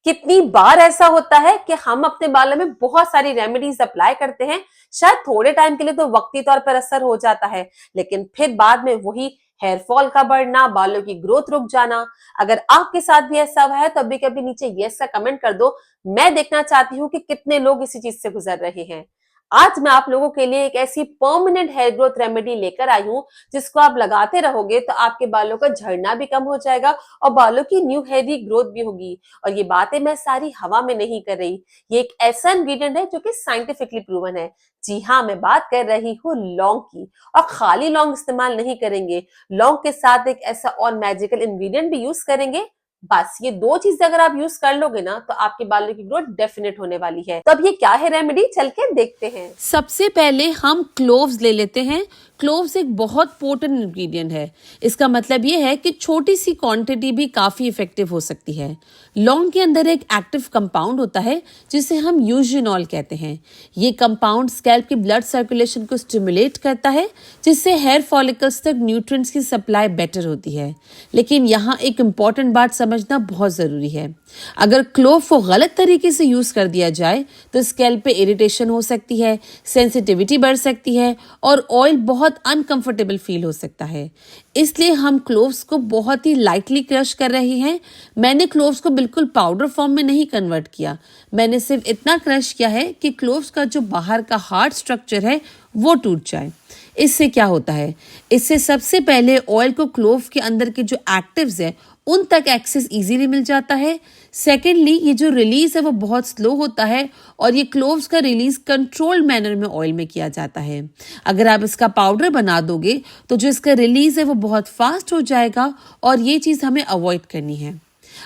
कितनी बार ऐसा होता है कि हम अपने बालों में बहुत सारी रेमेडीज अप्लाई करते हैं, शायद थोड़े टाइम के लिए तो वक्ती तौर पर असर हो जाता है, लेकिन फिर बाद में वही हेयर फॉल का बढ़ना, बालों की ग्रोथ रुक जाना। अगर आपके साथ भी ऐसा हुआ है तो अभी कभी नीचे यस का कमेंट कर दो। मैं देखना चाहती हूँ कि कितने लोग इसी चीज से गुजर रहे हैं। आज मैं आप लोगों के लिए एक ऐसी परमानेंट हेयर ग्रोथ रेमेडी लेकर आई हूँ जिसको आप लगाते रहोगे तो आपके बालों का झड़ना भी कम हो जाएगा और बालों की न्यू हेयरी ग्रोथ भी होगी। और ये बातें मैं सारी हवा में नहीं कर रही, ये एक ऐसा इंग्रेडिएंट है जो कि साइंटिफिकली प्रूवन है। जी हाँ, मैं बात कर रही हूँ लौंग की। और खाली लौंग इस्तेमाल नहीं करेंगे, लौंग के साथ एक ऐसा और मैजिकल इंग्रेडिएंट भी यूज करेंगे। बस ये दो चीजें अगर आप यूज कर लोगे ना तो आपके बालों की ग्रोथ डेफिनेट होने वाली है। तो अब ये क्या है रेमेडी, चल के देखते हैं। सबसे पहले हम क्लोव्स ले लेते हैं। क्लोव्स एक बहुत पोटेंट इंग्रेडिएंट है। इसका मतलब ये है कि छोटी सी क्वांटिटी भी काफी इफेक्टिव हो सकती है। लौंग के अंदर एक एक्टिव कंपाउंड होता है जिसे हम यूजिनॉल कहते हैं। ये कंपाउंड स्कैल्प की ब्लड सर्कुलेशन को स्टिमुलेट करता है, जिससे हेयर फॉलिकल्स तक न्यूट्रिएंट्स की सप्लाई बेटर होती है। लेकिन यहाँ एक इम्पॉर्टेंट बात समझना बहुत जरूरी है। अगर क्लोव को गलत तरीके से यूज कर दिया जाए तो स्कैल्प पे इरिटेशन हो सकती है, सेंसिटिविटी बढ़ सकती है और ऑयल बहुत अनकंफर्टेबल फील हो सकता है। इसलिए हम क्लोव्स को बहुत ही लाइटली क्रश कर रहे हैं। मैंने क्लोव्स को बिल्कुल पाउडर फॉर्म में नहीं कन्वर्ट किया, मैंने सिर्फ इतना क्रश किया है कि क्लोव्स का जो बाहर का हार्ड स्ट्रक्चर है वो टूट जाए। इससे क्या होता है, इससे सबसे पहले ऑयल को क्लोव के अंदर के जो एक्टिव्स है उन तक एक्सेस इजीली मिल जाता है। सेकेंडली, ये जो रिलीज है वो बहुत स्लो होता है और ये क्लोव्स का रिलीज कंट्रोल्ड मैनर में ऑयल में किया जाता है। अगर आप इसका पाउडर बना दोगे तो जो इसका रिलीज है वो बहुत फास्ट हो जाएगा और ये चीज़ हमें अवॉइड करनी है।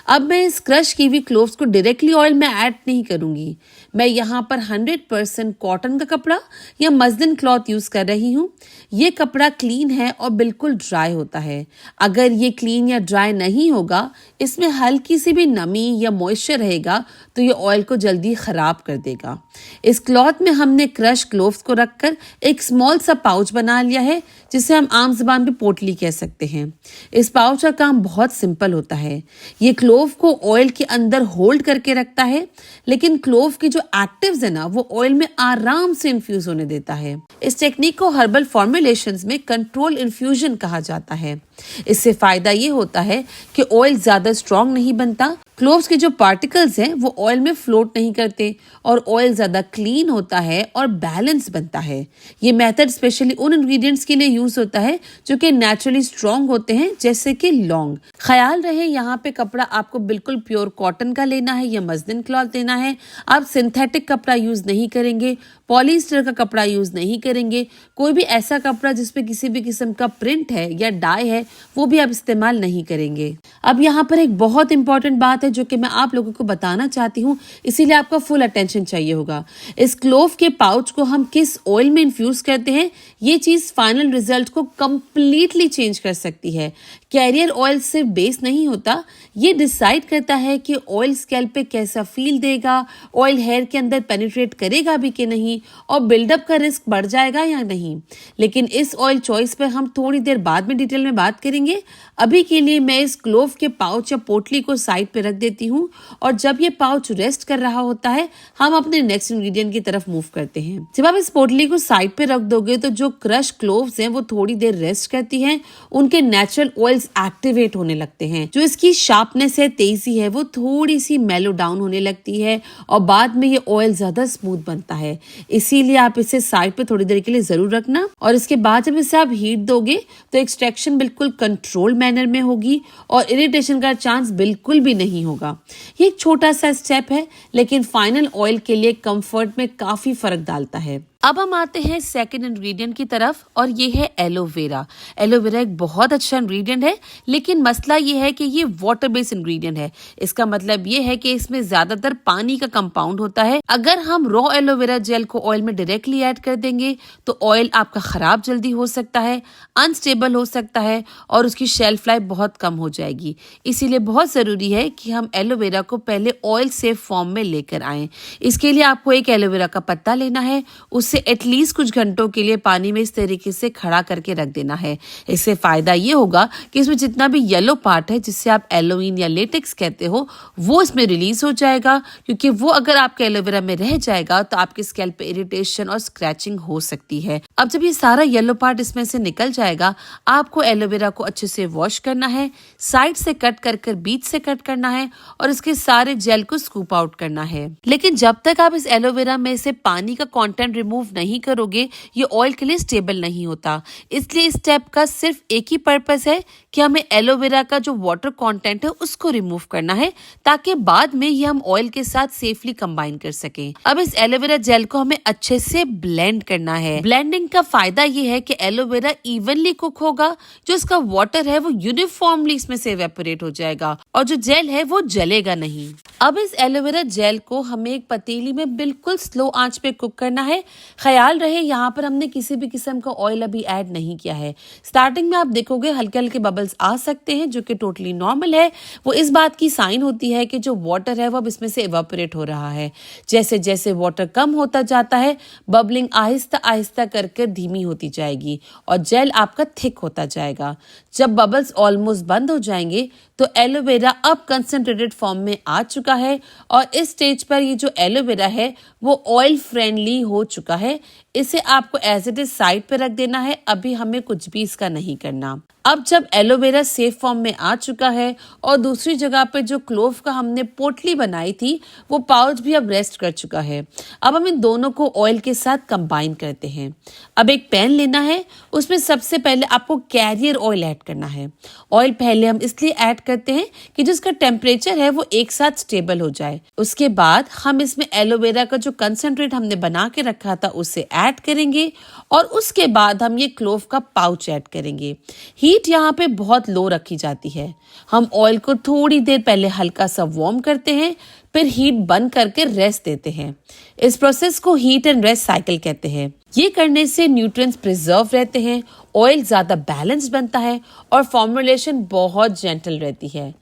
अब मैं इस क्रश की हुई क्लोव्स को डायरेक्टली ऑयल में ऐड नहीं करूंगी। मैं यहाँ पर 100% कॉटन का कपड़ा या मसलिन क्लॉथ यूज कर रही हूँ। ये कपड़ा क्लीन है और बिल्कुल ड्राई होता है। अगर ये क्लीन या ड्राई नहीं होगा, इसमें हल्की सी भी नमी या मॉइस्चर रहेगा तो ये ऑयल को जल्दी खराब कर देगा। इस क्लॉथ में हमने क्रश क्लोव्स को रखकर एक स्मॉल सा पाउच बना लिया है, जिसे हम आम जुबान पे पोटली कह सकते हैं। इस पाउच का काम बहुत सिंपल होता है। ये क्लोव को ऑयल के अंदर होल्ड करके रखता है, लेकिन क्लोव की जो एक्टिव्स है ना वो ऑयल में आराम से इन्फ्यूज होने देता है। इस टेक्निक को हर्बल फॉर्मुलेशंस में कंट्रोल इन्फ्यूजन कहा जाता है। इससे फायदा ये होता है कि ऑयल ज्यादा स्ट्रॉन्ग नहीं बनता, क्लोव्स के जो पार्टिकल्स हैं वो ऑयल में फ्लोट नहीं करते और ऑयल ज्यादा क्लीन होता है और बैलेंस बनता है। ये मेथड स्पेशली उन इंग्रेडिएंट्स के लिए यूज होता है जो कि नेचुरली स्ट्रॉन्ग होते हैं, जैसे कि लौंग। ख्याल रहे यहाँ पे कपड़ा आपको बिल्कुल प्योर कॉटन का लेना है या मसलिन क्लॉथ लेना है। आप सिंथेटिक कपड़ा यूज नहीं करेंगे, पॉलिएस्टर का कपड़ा यूज नहीं करेंगे। कोई भी ऐसा कपड़ा जिसपे किसी भी किस्म का प्रिंट है या डाई है वो भी आप इस्तेमाल नहीं करेंगे। अब यहाँ पर एक बहुत इंपॉर्टेंट बात है जो कि मैं आप लोगों को बताना चाहती हूँ, इसीलिए आपका फुल अटेंशन चाहिए होगा। इस क्लोव के पाउच को हम किस ऑयल में इन्फ्यूज करते हैं, ये चीज फाइनल रिजल्ट को कंप्लीटली चेंज कर सकती है। कैरियर ऑयल सिर्फ बेस नहीं होता, ये डिसाइड करता है कि ऑयल स्कैल्प पे कैसा फील देगा, ऑयल हेयर के अंदर पेनिट्रेट करेगा भी कि नहीं और बिल्डअप का रिस्क बढ़ जाएगा या नहीं। लेकिन इस ऑयल चॉइस पे हम थोड़ी देर बाद में डिटेल में बात करेंगे। अभी के लिए मैं इस क्लोव के पाउच या पोटली को साइड पे रख देती हूँ और जब ये पाउच रेस्ट कर रहा होता है हम अपने नेक्स्ट इंग्रेडिएंट की तरफ मूव करते हैं। जब आप इस पोटली को साइड पे रख दोगे तो जो क्रश क्लोव्स हैं वो थोड़ी देर रेस्ट करती हैं, उनके नेचुरल ऑयल्स एक्टिवेट होने लगते हैं। जो इसकी शार्पनेस है, तेजी है, वो थोड़ी सी मेलो डाउन होने लगती है और बाद में ये ऑयल ज्यादा स्मूथ बनता है। इसीलिए आप इसे साइड पे थोड़ी देर के लिए जरूर रखना और इसके बाद जब इसे आप हीट दोगे तो एक्सट्रैक्शन बिल्कुल कंट्रोल मैनर में होगी और इरिटेशन का चांस बिल्कुल भी नहीं होगा। ये एक छोटा सा स्टेप है लेकिन फाइनल ऑयल के लिए कंफर्ट में काफी फर्क डालता है। अब हम आते हैं सेकंड इंग्रेडिएंट की तरफ और ये है एलोवेरा। एलोवेरा एक बहुत अच्छा इंग्रेडिएंट है, लेकिन मसला ये है कि ये वाटर बेस्ड इंग्रेडिएंट है। इसका मतलब ये है कि इसमें ज्यादातर पानी का कंपाउंड होता है। अगर हम रॉ एलोवेरा जेल को ऑयल में डायरेक्टली ऐड कर देंगे तो ऑयल आपका खराब जल्दी हो सकता है, अनस्टेबल हो सकता है और उसकी शेल्फ लाइफ बहुत कम हो जाएगी। इसीलिए बहुत जरूरी है कि हम एलोवेरा को पहले ऑयल सेफ फॉर्म में लेकर आए। इसके लिए आपको एक एलोवेरा का पत्ता लेना है, उसे उसे एटलीस्ट कुछ घंटों के लिए पानी में इस तरीके से खड़ा करके रख देना है। इससे फायदा ये होगा कि इसमें जितना भी येलो पार्ट है, जिससे आप एलोइन या लेटेक्स कहते हो, वो इसमें रिलीज हो जाएगा, क्योंकि वो अगर आपके एलोवेरा में रह जाएगा तो आपके स्कैल्प पे इरिटेशन और स्क्रैचिंग हो सकती है। अब जब ये सारा येलो पार्ट इसमें से निकल जाएगा, आपको एलोवेरा को अच्छे से वॉश करना है, साइड से कट कर बीच से कट करना है और इसके सारे जेल को स्कूप आउट करना है। लेकिन जब तक आप इस एलोवेरा में से पानी का कंटेंट रिमूव नहीं करोगे, ये ऑयल के लिए स्टेबल नहीं होता। इसलिए इस स्टेप का सिर्फ एक ही पर्पस है कि हमें एलोवेरा का जो वाटर कंटेंट है उसको रिमूव करना है, ताकि बाद में ये हम ऑयल के साथ सेफली कंबाइन कर सकें। अब इस एलोवेरा जेल को हमें अच्छे से ब्लेंड करना है। ब्लेंडिंग का फायदा ये है कि एलोवेरा इवनली कुक होगा, जो इसका वाटर है वो यूनिफॉर्मली इसमें से इवेपोरेट हो जाएगा और जो जेल है वो जलेगा नहीं। अब इस एलोवेरा जेल को हमें एक पतीली में बिल्कुल स्लो आंच पे कुक करना है। ख्याल रहे यहाँ पर हमने किसी भी किस्म का ऑयल अभी ऐड नहीं किया है। स्टार्टिंग में आप देखोगे हल्के हल्के बबल्स आ सकते हैं, जो कि टोटली नॉर्मल है। वो इस बात की साइन होती है कि जो वाटर है वो अब इसमें से इवेपोरेट हो रहा है। जैसे जैसे वाटर कम होता जाता है, बबलिंग आहिस्ता आहिस्ता करके धीमी होती जाएगी और जेल आपका थिक होता जाएगा। जब बबल्स ऑलमोस्ट बंद हो जाएंगे तो एलोवेरा अब कंसंट्रेटेड फॉर्म में आ चुका है और इस स्टेज पर ये जो एलोवेरा है वो ऑयल फ्रेंडली हो चुका है। इसे आपको एज इट इज साइड पे रख देना है, अभी हमें कुछ भी इसका नहीं करना। अब जब एलोवेरा सेफ फॉर्म में आ चुका है और दूसरी जगह पे जो क्लोव का हमने पोटली बनाई थी वो पाउच भी अब रेस्ट कर चुका है। अब हम इन दोनों को ऑयल के साथ कंबाइन करते हैं। अब एक पैन लेना है, उसमें सबसे पहले आपको कैरियर ऑयल ऐड करना है। ऑयल पहले हम इसलिए ऐड करते हैं कि जिसका टेम्परेचर है वो एक साथ स्टेबल हो जाए। उसके बाद हम इसमें एलोवेरा का जो कंसंट्रेट हमने बना के रखा था उसे ऐड करेंगे और उसके बाद हम ये क्लोव का पाउच ऐड करेंगे। हीट यहाँ पे बहुत लो रखी जाती है। हम ऑयल को थोड़ी देर पहले हल्का सा वार्म करते हैं, फिर हीट बंद करके रेस्ट देते हैं। इस प्रोसेस को हीट एंड रेस्ट साइकिल कहते हैं। ये करने से न्यूट्रिएंट्स प्रिजर्व रहते हैं, ऑयल ज्यादा बैलेंस्ड बनता है और फॉर्मुलेशन बहुत जेंटल रहती है।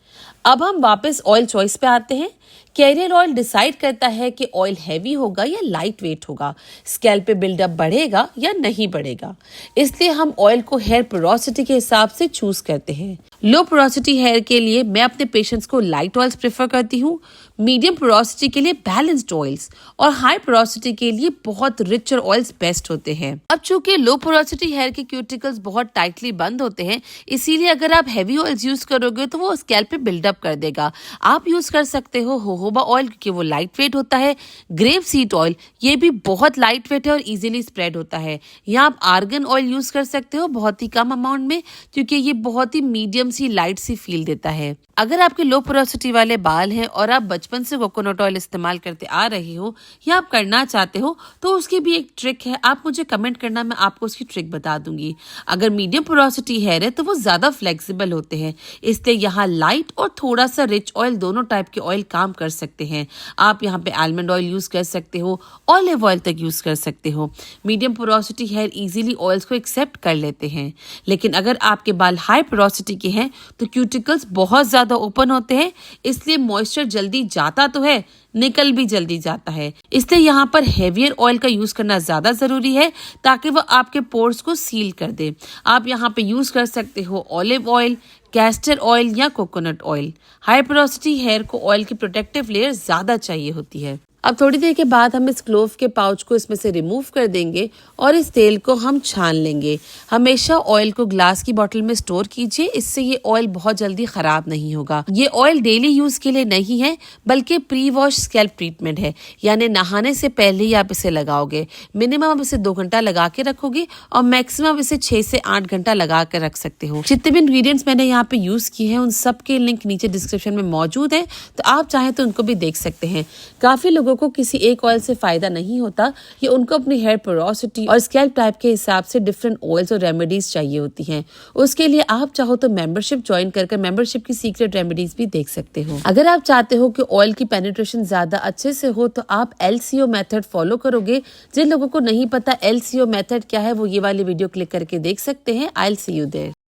अब हम वापस ऑयल चॉइस पे आते हैं। कैरियर ऑयल डिसाइड करता है कि ऑयल हैवी होगा या लाइट वेट होगा, स्कैल्प पे बिल्डअप बढ़ेगा या नहीं बढ़ेगा। इसलिए हम ऑयल को हेयर पोरोसिटी के हिसाब से चूज करते हैं। लो पोरोसिटी हेयर के लिए मैं अपने पेशेंट्स को लाइट ऑयल्स प्रेफर करती हूँ, मीडियम पोरोसिटी के लिए बैलेंस्ड ऑयल्स और हाई पोरोसिटी के लिए बहुत रिचर ऑयल्स बेस्ट होते हैं। अब चूंकि लो पोरोसिटी हेयर के क्यूटिकल्स बहुत टाइटली बंद होते हैं, इसीलिए अगर आप हैवी ऑयल्स यूज करोगे तो वो स्कैल्प पे बिल्डअप कर देगा। आप यूज कर सकते हो जोहोबा ऑयल, क्योंकि वो लाइट वेट होता है। ग्रेप सीड ऑयल, ये भी बहुत लाइट वेट है और इजीली स्प्रेड होता है। यहाँ आप आर्गन ऑयल यूज कर सकते हो बहुत ही कम अमाउंट में, क्योंकि ये बहुत ही मीडियम सी लाइट सी फील देता है। अगर आपके लो पोरोसिटी वाले बाल हैं और आप बचपन से कोकोनट ऑयल इस्तेमाल करते आ रहे हो या आप करना चाहते हो तो उसकी भी एक ट्रिक है। आप मुझे कमेंट करना, मैं आपको उसकी ट्रिक बता दूंगी। अगर मीडियम पोरोसिटी हेयर है तो वो ज्यादा फ्लेक्सिबल होते हैं, इसलिए यहाँ लाइट और थोड़ा सा रिच ऑयल दोनों टाइप के ऑयल काम कर सकते हैं। आप यहाँ पे आलमंड ऑयल यूज कर सकते हो, ऑलिव ऑयल तक यूज कर सकते हो। Medium porosity hair easily oils को एक्सेप्ट कर लेते हैं, लेकिन अगर आपके बाल हाई पोरोसिटी के हैं तो क्यूटिकल्स बहुत ज्यादा ओपन होते हैं, इसलिए मॉइस्चर जल्दी जाता तो है, निकल भी जल्दी जाता है। इसलिए यहाँ पर हेवियर ऑयल का यूज करना ज्यादा जरूरी है ताकि वो आपके पोर्स को सील कर दे। आप यहाँ पे यूज कर सकते हो ऑलिव ऑयल, कैस्टर ऑयल या coconut oil. High porosity hair को ऑयल की प्रोटेक्टिव लेयर ज्यादा चाहिए होती है। अब थोड़ी देर के बाद हम इस क्लोव के पाउच को इसमें से रिमूव कर देंगे और इस तेल को हम छान लेंगे। हमेशा ऑयल को ग्लास की बोतल में स्टोर कीजिए, इससे ये ऑयल बहुत जल्दी खराब नहीं होगा। ये ऑयल डेली यूज के लिए नहीं है, बल्कि प्री वॉश स्कैल्प ट्रीटमेंट है, यानी नहाने से पहले ही आप इसे लगाओगे। मिनिमम आप इसे 2 घंटा लगा के रखोगे और मैक्सिमम इसे 6 से 8 घंटा लगा कर रख सकते हो। जितने भी इंग्रेडिएंट्स मैंने यहाँ पे यूज किए हैं उन सब के लिंक नीचे डिस्क्रिप्शन में मौजूद है, तो आप चाहें तो उनको भी देख सकते हैं। काफी लोगों को किसी एक ऑयल से फायदा नहीं होता, ये उनको अपनी हेयर पोरोसिटी और स्कैल्प टाइप के हिसाब से डिफरेंट ऑयल्स और रेमेडीज चाहिए होती हैं। उसके लिए आप चाहो तो मेंबरशिप ज्वाइन कर मेंबरशिप की सीक्रेट रेमेडीज भी देख सकते हो। अगर आप चाहते हो कि ऑयल की पेनिट्रेशन ज्यादा अच्छे से हो तो आप LCO मेथड फॉलो करोगे। जिन लोगों को नहीं पता LCO मेथड क्या है वो ये वाली वीडियो क्लिक करके देख सकते हैं। I will see you there.